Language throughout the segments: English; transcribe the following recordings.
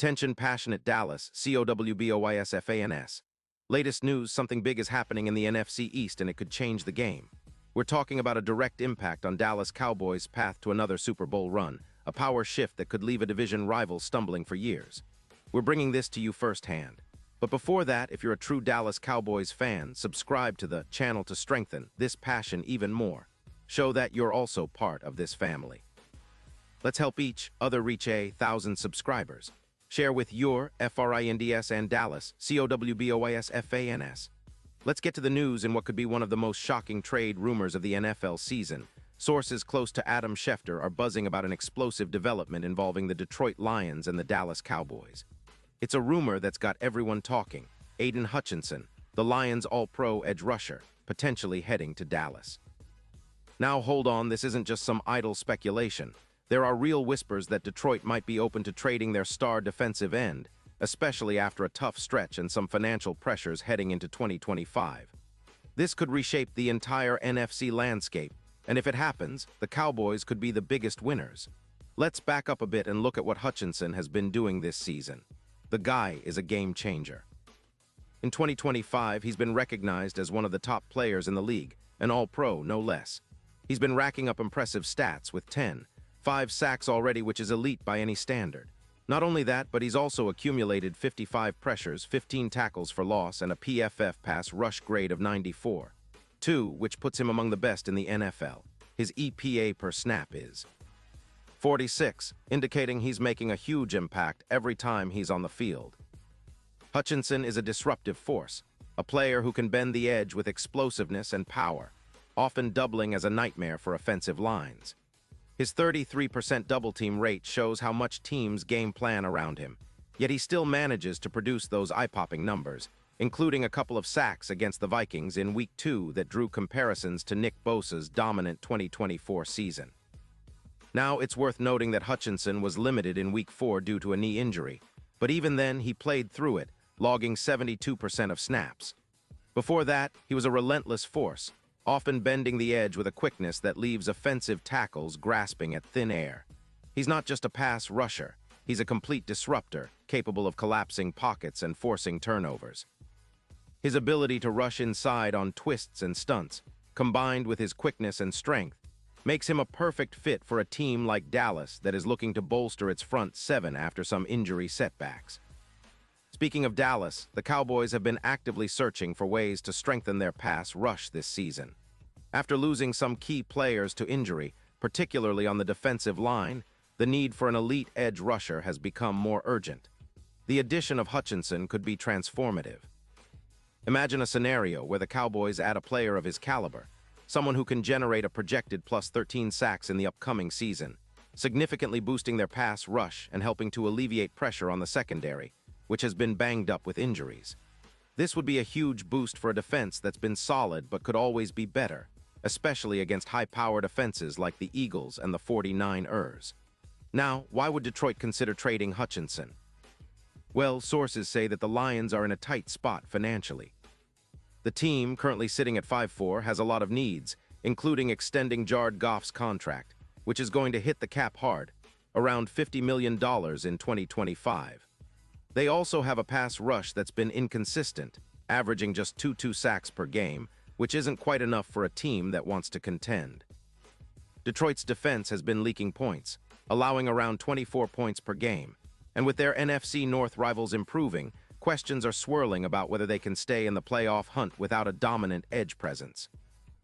Attention passionate Dallas, Cowboys. Latest news, something big is happening in the NFC East and it could change the game. We're talking about a direct impact on Dallas Cowboys' path to another Super Bowl run, a power shift that could leave a division rival stumbling for years. We're bringing this to you firsthand. But before that, if you're a true Dallas Cowboys fan, subscribe to the channel to strengthen this passion even more. Show that you're also part of this family. Let's help each other reach 1,000 subscribers. Share with your FRINDS and Dallas, COWBOYSFANS. Let's get to the news in what could be one of the most shocking trade rumors of the NFL season. Sources close to Adam Schefter are buzzing about an explosive development involving the Detroit Lions and the Dallas Cowboys. It's a rumor that's got everyone talking. Aiden Hutchinson, the Lions' all-pro edge rusher, potentially heading to Dallas. Now hold on, this isn't just some idle speculation. There are real whispers that Detroit might be open to trading their star defensive end, especially after a tough stretch and some financial pressures heading into 2025. This could reshape the entire NFC landscape, and if it happens, the Cowboys could be the biggest winners. Let's back up a bit and look at what Hutchinson has been doing this season. The guy is a game changer. In 2025, he's been recognized as one of the top players in the league, an all-pro no less. He's been racking up impressive stats with 5 sacks already, which is elite by any standard. Not only that, but he's also accumulated 55 pressures, 15 tackles for loss, and a PFF pass rush grade of 94, which puts him among the best in the NFL. His EPA per snap is 46, indicating he's making a huge impact every time he's on the field. Hutchinson is a disruptive force, a player who can bend the edge with explosiveness and power, often doubling as a nightmare for offensive lines. His 33% double-team rate shows how much teams game plan around him, yet he still manages to produce those eye-popping numbers, including a couple of sacks against the Vikings in Week 2 that drew comparisons to Nick Bosa's dominant 2024 season. Now, it's worth noting that Hutchinson was limited in Week 4 due to a knee injury, but even then, he played through it, logging 72% of snaps. Before that, he was a relentless force, often bending the edge with a quickness that leaves offensive tackles grasping at thin air. He's not just a pass rusher, he's a complete disruptor, capable of collapsing pockets and forcing turnovers. His ability to rush inside on twists and stunts, combined with his quickness and strength, makes him a perfect fit for a team like Dallas that is looking to bolster its front seven after some injury setbacks. Speaking of Dallas, the Cowboys have been actively searching for ways to strengthen their pass rush this season. After losing some key players to injury, particularly on the defensive line, the need for an elite edge rusher has become more urgent. The addition of Hutchinson could be transformative. Imagine a scenario where the Cowboys add a player of his caliber, someone who can generate a projected plus 13 sacks in the upcoming season, significantly boosting their pass rush and helping to alleviate pressure on the secondary, which has been banged up with injuries. This would be a huge boost for a defense that's been solid but could always be better, especially against high-powered offenses like the Eagles and the 49ers. Now, why would Detroit consider trading Hutchinson? Well, sources say that the Lions are in a tight spot financially. The team, currently sitting at 5-4, has a lot of needs, including extending Jared Goff's contract, which is going to hit the cap hard, around $50 million in 2025. They also have a pass rush that's been inconsistent, averaging just 2 sacks per game, which isn't quite enough for a team that wants to contend. Detroit's defense has been leaking points, allowing around 24 points per game, and with their NFC North rivals improving, questions are swirling about whether they can stay in the playoff hunt without a dominant edge presence.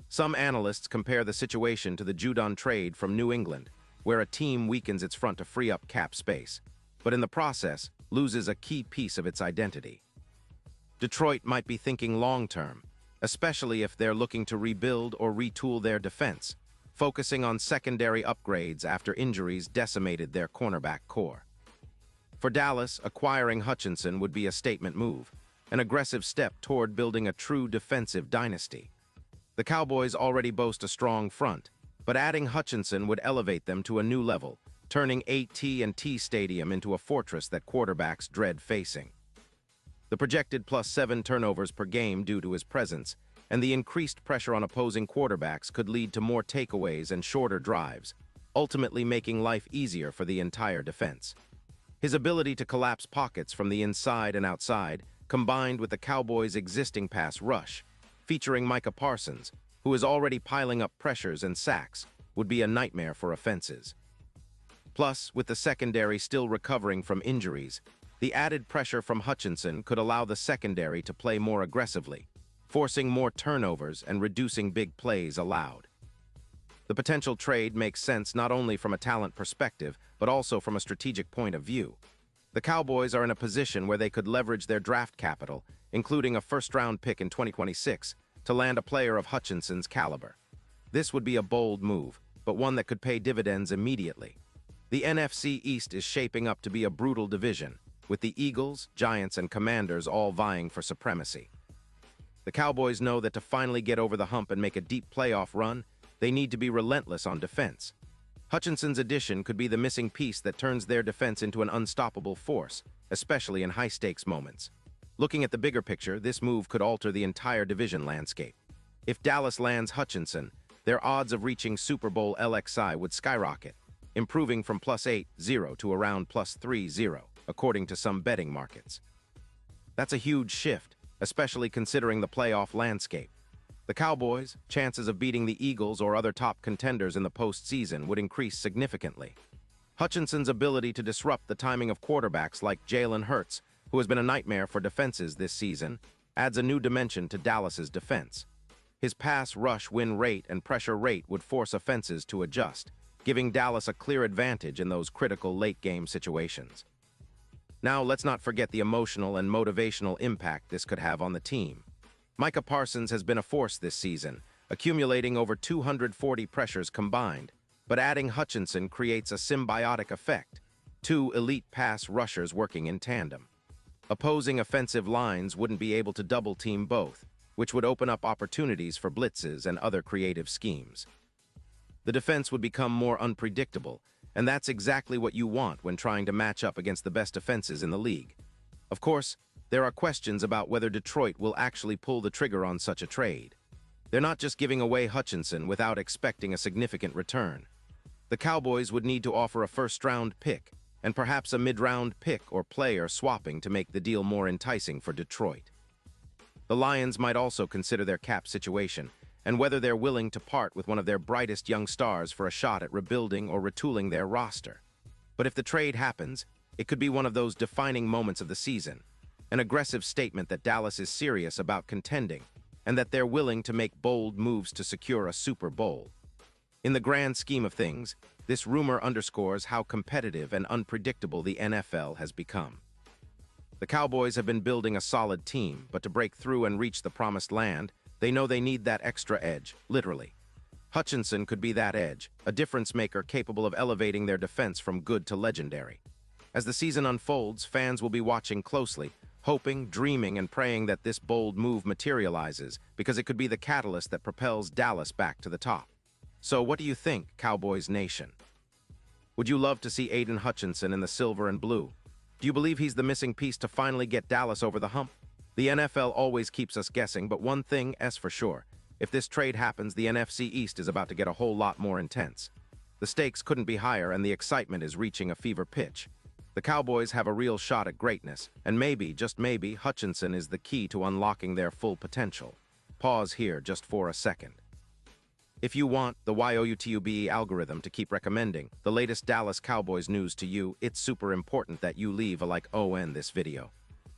Some analysts compare the situation to the Judon trade from New England, where a team weakens its front to free up cap space, but in the process, loses a key piece of its identity. Detroit might be thinking long-term, especially if they're looking to rebuild or retool their defense, focusing on secondary upgrades after injuries decimated their cornerback core. For Dallas, acquiring Hutchinson would be a statement move, an aggressive step toward building a true defensive dynasty. The Cowboys already boast a strong front, but adding Hutchinson would elevate them to a new level, turning AT&T Stadium into a fortress that quarterbacks dread facing. The projected plus 7 turnovers per game due to his presence, and the increased pressure on opposing quarterbacks could lead to more takeaways and shorter drives, ultimately making life easier for the entire defense. His ability to collapse pockets from the inside and outside, combined with the Cowboys' existing pass rush, featuring Micah Parsons, who is already piling up pressures and sacks, would be a nightmare for offenses. Plus, with the secondary still recovering from injuries, the added pressure from Hutchinson could allow the secondary to play more aggressively, forcing more turnovers and reducing big plays allowed. The potential trade makes sense not only from a talent perspective, but also from a strategic point of view. The Cowboys are in a position where they could leverage their draft capital, including a first-round pick in 2026, to land a player of Hutchinson's caliber. This would be a bold move, but one that could pay dividends immediately. The NFC East is shaping up to be a brutal division, with the Eagles, Giants, and Commanders all vying for supremacy. The Cowboys know that to finally get over the hump and make a deep playoff run, they need to be relentless on defense. Hutchinson's addition could be the missing piece that turns their defense into an unstoppable force, especially in high-stakes moments. Looking at the bigger picture, this move could alter the entire division landscape. If Dallas lands Hutchinson, their odds of reaching Super Bowl LXI would skyrocket, improving from +8-0 to around +3-0, according to some betting markets. That's a huge shift, especially considering the playoff landscape. The Cowboys' chances of beating the Eagles or other top contenders in the postseason would increase significantly. Hutchinson's ability to disrupt the timing of quarterbacks like Jalen Hurts, who has been a nightmare for defenses this season, adds a new dimension to Dallas's defense. His pass rush win rate and pressure rate would force offenses to adjust, giving Dallas a clear advantage in those critical late-game situations. Now, let's not forget the emotional and motivational impact this could have on the team. Micah Parsons has been a force this season, accumulating over 240 pressures combined, but adding Hutchinson creates a symbiotic effect, two elite pass rushers working in tandem. Opposing offensive lines wouldn't be able to double-team both, which would open up opportunities for blitzes and other creative schemes. The defense would become more unpredictable, and that's exactly what you want when trying to match up against the best defenses in the league. Of course, there are questions about whether Detroit will actually pull the trigger on such a trade. They're not just giving away Hutchinson without expecting a significant return. The Cowboys would need to offer a first-round pick, and perhaps a mid-round pick or player swapping to make the deal more enticing for Detroit. The Lions might also consider their cap situation, and whether they're willing to part with one of their brightest young stars for a shot at rebuilding or retooling their roster. But if the trade happens, it could be one of those defining moments of the season, an aggressive statement that Dallas is serious about contending, and that they're willing to make bold moves to secure a Super Bowl. In the grand scheme of things, this rumor underscores how competitive and unpredictable the NFL has become. The Cowboys have been building a solid team, but to break through and reach the promised land, they know they need that extra edge, literally. Hutchinson could be that edge, a difference maker capable of elevating their defense from good to legendary. As the season unfolds, fans will be watching closely, hoping, dreaming, and praying that this bold move materializes, because it could be the catalyst that propels Dallas back to the top. So what do you think, Cowboys Nation? Would you love to see Aiden Hutchinson in the silver and blue? Do you believe he's the missing piece to finally get Dallas over the hump? The NFL always keeps us guessing, but one thing is for sure. If this trade happens, the NFC East is about to get a whole lot more intense. The stakes couldn't be higher, and the excitement is reaching a fever pitch. The Cowboys have a real shot at greatness, and maybe, just maybe, Hutchinson is the key to unlocking their full potential. Pause here just for a second. If you want the YOUTUBE algorithm to keep recommending the latest Dallas Cowboys news to you, it's super important that you leave a like on this video.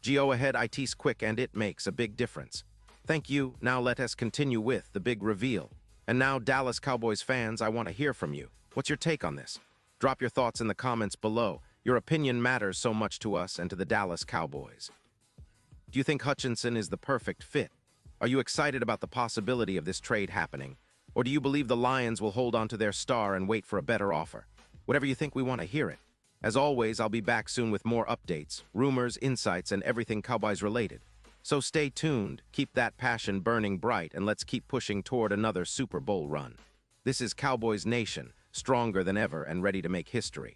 Go ahead, it's quick and it makes a big difference. Thank you. Now let us continue with the big reveal. And now, Dallas Cowboys fans, I want to hear from you. What's your take on this? Drop your thoughts in the comments below. Your opinion matters so much to us and to the Dallas Cowboys. Do you think Hutchinson is the perfect fit? Are you excited about the possibility of this trade happening? Or do you believe the Lions will hold on to their star and wait for a better offer? Whatever you think, we want to hear it. As always, I'll be back soon with more updates, rumors, insights, and everything Cowboys related. So stay tuned, keep that passion burning bright, and let's keep pushing toward another Super Bowl run. This is Cowboys Nation, stronger than ever and ready to make history.